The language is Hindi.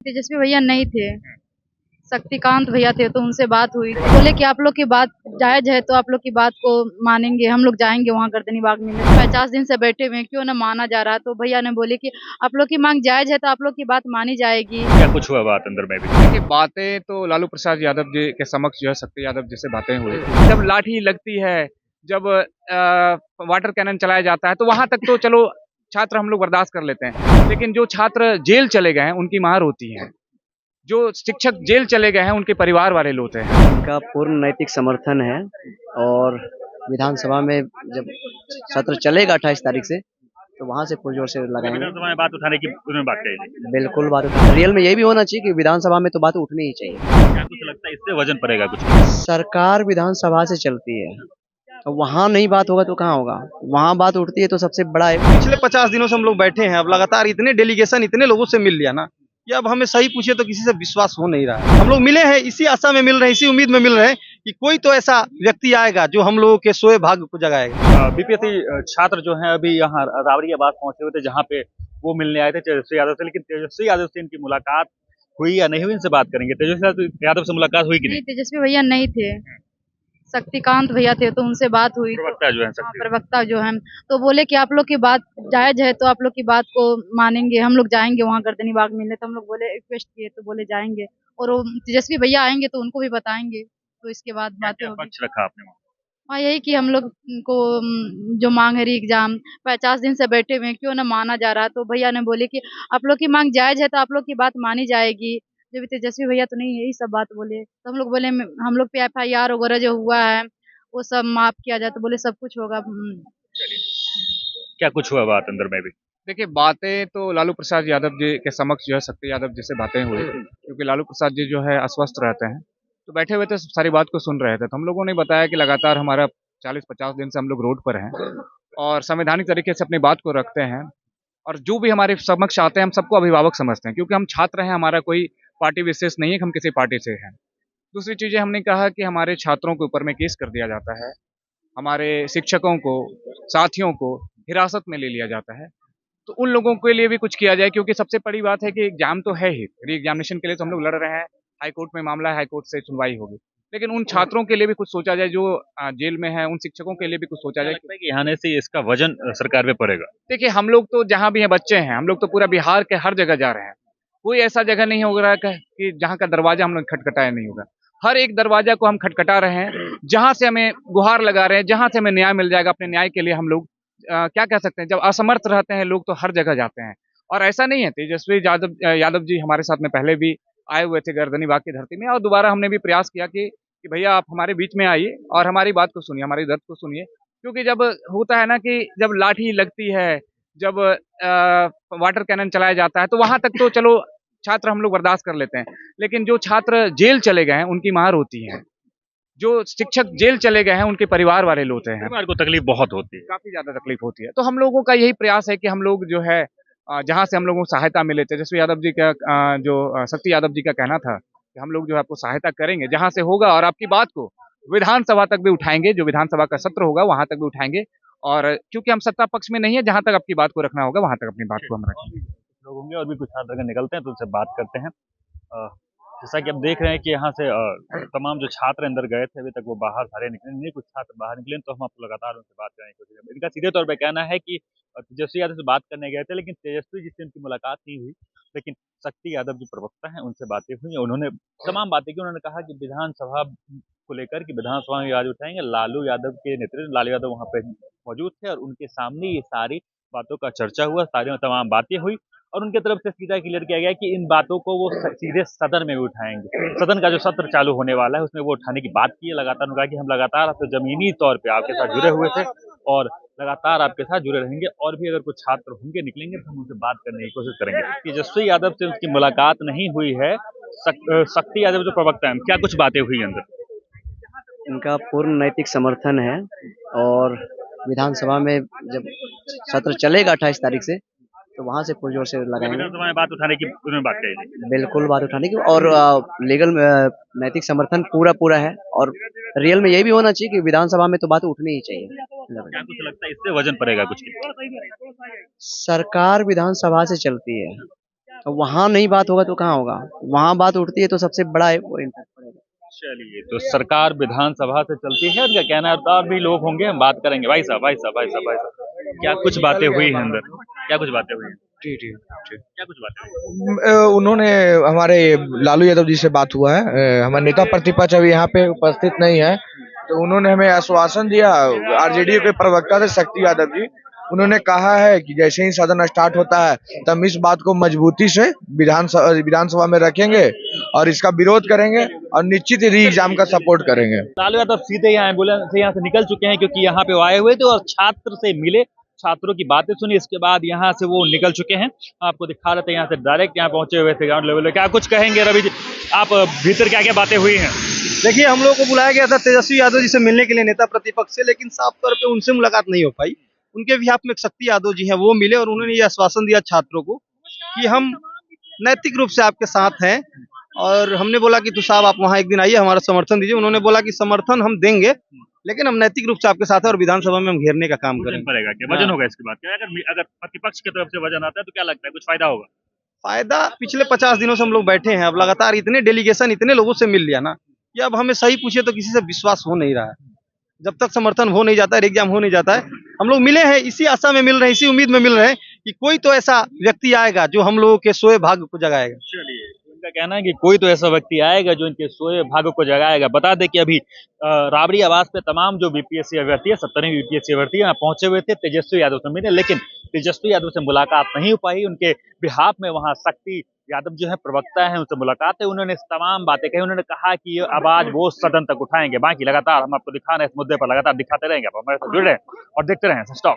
तेजस्वी भैया नहीं थे, शक्तिकांत भैया थे, तो उनसे बात हुई तो बोले कि आप लोग की बात जायज है तो आप लोग की बात को मानेंगे, हम लोग जाएंगे वहाँ गर्दनी बाग में। 50 दिन से बैठे हुए हैं, क्यों ना माना जा रहा। तो भैया ने बोले कि आप लोग की मांग जायज है तो आप लोग की बात मानी जाएगी। क्या कुछ हुआ बात अंदर में भी? देखिए, बातें तो लालू प्रसाद यादव जी के समक्ष जो है शक्ति यादव जी से बातें हुई। जब लाठी लगती है, जब वाटर कैनन चलाया जाता है, तो वहां तक तो चलो छात्र हम लोग बर्दाश्त कर लेते हैं, लेकिन जो छात्र जेल चले गए हैं उनकी मार होती है। जो शिक्षक जेल चले गए हैं उनके परिवार वाले लोग हैं। उनका पूर्ण नैतिक समर्थन है और विधानसभा में जब सत्र चलेगा 28 तारीख से, तो वहाँ से पुरजोर से लगाएंगे। विधानसभा में बात उठाने की उन्होंने बात कही। बिल्कुल बात रियल में यही भी होना चाहिए कि विधानसभा में तो बात उठनी ही चाहिए। क्या कुछ लगता है इससे वजन पड़ेगा कुछ? सरकार विधानसभा से चलती है, तो वहाँ नहीं बात होगा तो कहाँ होगा। वहाँ बात उठती है तो सबसे बड़ा है। पिछले 50 दिनों से हम लोग बैठे हैं, अब लगातार इतने डेलीगेशन इतने लोगों से मिल लिया ना कि अब हमें सही पूछे तो किसी से विश्वास हो नहीं रहा है। हम लोग मिले हैं इसी आशा में मिल रहे हैं, इसी उम्मीद में मिल रहे हैं कि कोई तो ऐसा व्यक्ति आएगा जो हम लोगों के सोए भाग्य को जगाएगा। बीपीएससी छात्र जो हैं अभी यहाँ राबड़ी आबाद पहुंचे हुए थे, जहाँ पे वो मिलने आए थे तेजस्वी यादव से, लेकिन तेजस्वी यादव से इनकी मुलाकात हुई या नहीं हुई, इनसे बात करेंगे। तेजस्वी यादव से मुलाकात हुई कि नहीं, नहीं? तेजस्वी भैया नहीं थे, शक्तिकांत भैया थे, तो उनसे बात हुई तो प्रवक्ता जो है हाँ, प्रवक्ता जो है, तो बोले कि आप लोग की बात जायज है तो आप लोग की बात को मानेंगे, हम लोग जाएंगे वहाँ गर्दनी बाग मिलने। तो हम लोग बोले, रिक्वेस्ट किए तो बोले जाएंगे, और वो तेजस्वी भैया आएंगे तो उनको भी बताएंगे, तो इसके बाद बातें होगी। पक्ष रखा आपने वहाँ? हाँ, यही कि हम लोग को जो मांग है री एग्जाम, 50 दिन से बैठे हुए हैं, क्यों ना माना जा रहा। तो भैया ने बोले कि आप लोग की मांग जायज है तो आप लोग की बात मानी जाएगी। जब तेजस्वी भैया तो नहीं, यही सब बात बोले। तो हम लोग बोले हम लोग पे FIR वगैरह जो हुआ है वो सब माफ किया जाए, तो बोले सब कुछ होगा। क्या कुछ हुआ बात अंदर में भी? देखिए, बातें तो लालू प्रसाद यादव जी के समक्ष जो है शक्ति यादव जी से बातें हुई, क्योंकि लालू प्रसाद जी जो है अस्वस्थ रहते हैं, तो बैठे हुए थे, सारी बात को सुन रहे थे। तो हम लोगों ने बताया कि लगातार हमारा 40-50 दिन से हम लोग रोड पर हैं और संवैधानिक तरीके से अपनी बात को रखते हैं, और जो भी हमारे समक्ष आते हैं हम सबको अभिभावक समझते हैं, क्योंकि हम छात्र हैं, हमारा कोई पार्टी विशेष नहीं है कि हम किसी पार्टी से हैं। दूसरी चीज़ें हमने कहा कि हमारे छात्रों के ऊपर में केस कर दिया जाता है, हमारे शिक्षकों को, साथियों को हिरासत में ले लिया जाता है, तो उन लोगों के लिए भी कुछ किया जाए, क्योंकि सबसे बड़ी बात है कि एग्जाम तो है ही, री एग्जामिनेशन के लिए तो हम लोग लड़ रहे हैं, हाई कोर्ट में मामला है, हाई कोर्ट से सुनवाई होगी, लेकिन उन छात्रों के लिए भी कुछ सोचा जाए जो जेल में है, उन शिक्षकों के लिए भी कुछ सोचा जाए। लगता है कि आने से इसका वजन सरकार पे पड़ेगा? देखिए, हम लोग तो जहाँ भी हैं बच्चे हैं, हम लोग तो पूरा बिहार के हर जगह जा रहे हैं, कोई ऐसा जगह नहीं होगा कि जहाँ का दरवाजा हम लोग खटखटाया नहीं होगा। हर एक दरवाजा को हम खटखटा रहे हैं, जहाँ से हमें गुहार लगा रहे हैं, जहाँ से हमें न्याय मिल जाएगा, अपने न्याय के लिए हम लोग क्या कह सकते हैं, जब असमर्थ रहते हैं लोग तो हर जगह जाते हैं। और ऐसा नहीं है, तेजस्वी यादव जी हमारे साथ में पहले भी आए हुए थे गर्दनी बाग की धरती में, और दोबारा हमने भी प्रयास किया कि भैया आप हमारे बीच में आइए और हमारी बात को सुनिए, हमारी दर्द को सुनिए, क्योंकि जब होता है ना कि जब लाठी लगती है, जब वाटर कैनन चलाया जाता है, तो वहां तक तो चलो छात्र हम लोग बर्दाश्त कर लेते हैं, लेकिन जो छात्र जेल चले गए हैं उनकी मार होती है। जो शिक्षक जेल चले गए हैं उनके परिवार वाले लोग हैं, परिवार को तकलीफ बहुत होती है, काफी ज्यादा तकलीफ होती है। तो हम लोगों का यही प्रयास है कि हम लोग जो है जहाँ से हम लोगों को सहायता मिले, तेजस्वी यादव जी का शक्ति यादव जी का कहना था कि हम लोग जो है आपको सहायता करेंगे जहाँ से होगा, और आपकी बात को विधानसभा तक भी उठाएंगे, जो विधानसभा का सत्र होगा वहां तक भी उठाएंगे, और क्योंकि हम सत्ता पक्ष में नहीं है, जहां तक आपकी बात को रखना होगा वहां तक अपनी बात को हम रखेंगे। लोग होंगे और भी कुछ छात्र अगर निकलते हैं तो उनसे बात करते हैं। जैसा कि आप देख रहे हैं कि यहाँ से तमाम जो छात्र अंदर गए थे अभी तक वो बाहर सारे निकले नहीं, कुछ छात्र बाहर निकले, तो हम आपको लगातार उनसे बात करने की कोशिश करेंगे। इनका सीधे तौर पे कहना है कि तेजस्वी यादव से बात करने गए थे, लेकिन तेजस्वी जी से उनकी मुलाकात नहीं हुई, लेकिन शक्ति यादव जो प्रवक्ता हैं उनसे बातें हुई, उन्होंने तमाम बातें की। उन्होंने कहा कि विधानसभा को लेकर कि विधानसभा में आज उठाएंगे, लालू यादव के नेतृत्व, लालू यादव वहाँ पे मौजूद थे और उनके सामने ये सारी बातों का चर्चा हुआ, सारी तमाम बातें हुई, और उनके तरफ से सीधा क्लियर किया गया कि इन बातों को वो सीधे सदन में भी उठाएंगे। सदन का जो सत्र चालू होने वाला है उसमें वो उठाने की बात की है। लगातार उन्होंने कहा कि हम लगातार आपसे जमीनी तौर पे आपके साथ जुड़े हुए थे और लगातार आपके साथ जुड़े रहेंगे, और भी अगर कुछ छात्र होंगे निकलेंगे तो हम उनसे बात करने की कोशिश करेंगे। तेजस्वी यादव से उसकी मुलाकात नहीं हुई है, शक्ति यादव जो प्रवक्ता है, क्या कुछ बातें हुई अंदर? इनका पूर्ण नैतिक समर्थन है और विधानसभा में जब सत्र चलेगा 28 तारीख से, तो वहाँ से पुरजोर से लगाएंगे। विधानसभा में बात उठाने की उन्होंने बात कही। बिल्कुल बात उठाने की, और लीगल नैतिक समर्थन पूरा पूरा है, और रियल में यही भी होना चाहिए कि विधानसभा में तो बात उठनी ही चाहिए। क्या कुछ लगता है इससे वजन पड़ेगा कुछ? सरकार विधानसभा से चलती है, तो वहाँ नहीं बात होगा तो कहाँ होगा, वहाँ बात उठती है तो सबसे बड़ा वो इम्पैक्ट पड़ेगा। चलिए, तो सरकार विधानसभा से चलती है, उनका कहना है, और भी लोग होंगे, हम बात करेंगे। भाई साहब, भाई साहब, भाई साहब, भाई साहब, क्या कुछ बातें हुई हैं अंदर? क्या कुछ बातें हुई हैं? जी जी जी। क्या कुछ बातें हुई? उन्होंने हमारे लालू यादव जी से बात हुआ है, हमारे नेता प्रतिपक्ष अभी यहाँ पे उपस्थित नहीं है, तो उन्होंने हमें आश्वासन दिया। आरजेडी के प्रवक्ता थे शक्ति यादव जी, उन्होंने कहा है कि जैसे ही सदन स्टार्ट होता है तब इस बात को मजबूती से विधानसभा में रखेंगे और इसका विरोध करेंगे और निश्चित ही री एग्जाम का सपोर्ट करेंगे। लालू यादव सीधे यहाँ एम्बुलेंस से यहाँ से निकल चुके हैं, क्योंकि यहाँ पे वो आए हुए थे और छात्र से मिले, छात्रों की बातें सुनी, इसके बाद यहाँ से वो निकल चुके हैं। आपको दिखा रहे थे, यहाँ से डायरेक्ट यहाँ पहुंचे हुए थे ग्राउंड लेवल पे। क्या कुछ कहेंगे रवि जी, आप भीतर क्या क्या बातें हुई हैं? देखिए, हम लोग को बुलाया गया था तेजस्वी यादव जी से मिलने के लिए, नेता प्रतिपक्ष से, लेकिन साफ तौर पे उनसे मुलाकात नहीं हो पाई। उनके बिहाफ में एक शक्ति यादव जी हैं, वो मिले और उन्होंने ये आश्वासन दिया छात्रों को कि हम नैतिक रूप से आपके साथ हैं। और हमने बोला कि तो साहब आप वहाँ एक दिन आइए, हमारा समर्थन दीजिए। उन्होंने बोला कि समर्थन हम देंगे, लेकिन हम नैतिक रूप से आपके साथ हैं और विधानसभा में हम घेरने का काम वजन करेंगे। पड़ेगा क्या? वजन होगा इसके बाद क्या? अगर प्रतिपक्ष की तरफ से वजन आता है तो क्या लगता है, कुछ फायदा होगा? फायदा, पिछले 50 दिनों से हम लोग बैठे हैं, अब लगातार इतने डेलीगेशन इतने लोगों से मिल लिया ना कि अब हमें सही पूछिए तो किसी से विश्वास हो नहीं रहा है। जब तक समर्थन हो नहीं जाता है, एग्जाम हो नहीं जाता है, हम लोग मिले हैं, इसी आशा में मिल रहे हैं, इसी उम्मीद में मिल रहे हैं कि कोई तो ऐसा व्यक्ति आएगा जो हम लोगों के सोए भाग्य को जगाएगा। चलिए, उनका कहना है कि कोई तो ऐसा व्यक्ति आएगा जो इनके सोए भाग्य को जगाएगा। बता दें कि अभी राबड़ी आवास पे तमाम जो बीपीएससी अभ्यर्थी है, 17वीं बीपीएससी अभ्यर्थी यहाँ पहुंचे हुए थे तेजस्वी यादव से मिले, लेकिन तेजस्वी यादव से मुलाकात नहीं हो पाई। उनके बिहाफ में वहाँ शक्ति यादव जो है प्रवक्ता है, उनसे मुलाकात है। उन्होंने तमाम बातें कही। उन्होंने कहा कि ये आवाज वो सदन तक उठाएंगे। बाकी लगातार हम आपको दिखा रहे हैं, इस मुद्दे पर लगातार दिखाते रहेंगे। आप हमारे साथ जुड़ रहे हैं और देखते रहें स्टॉप।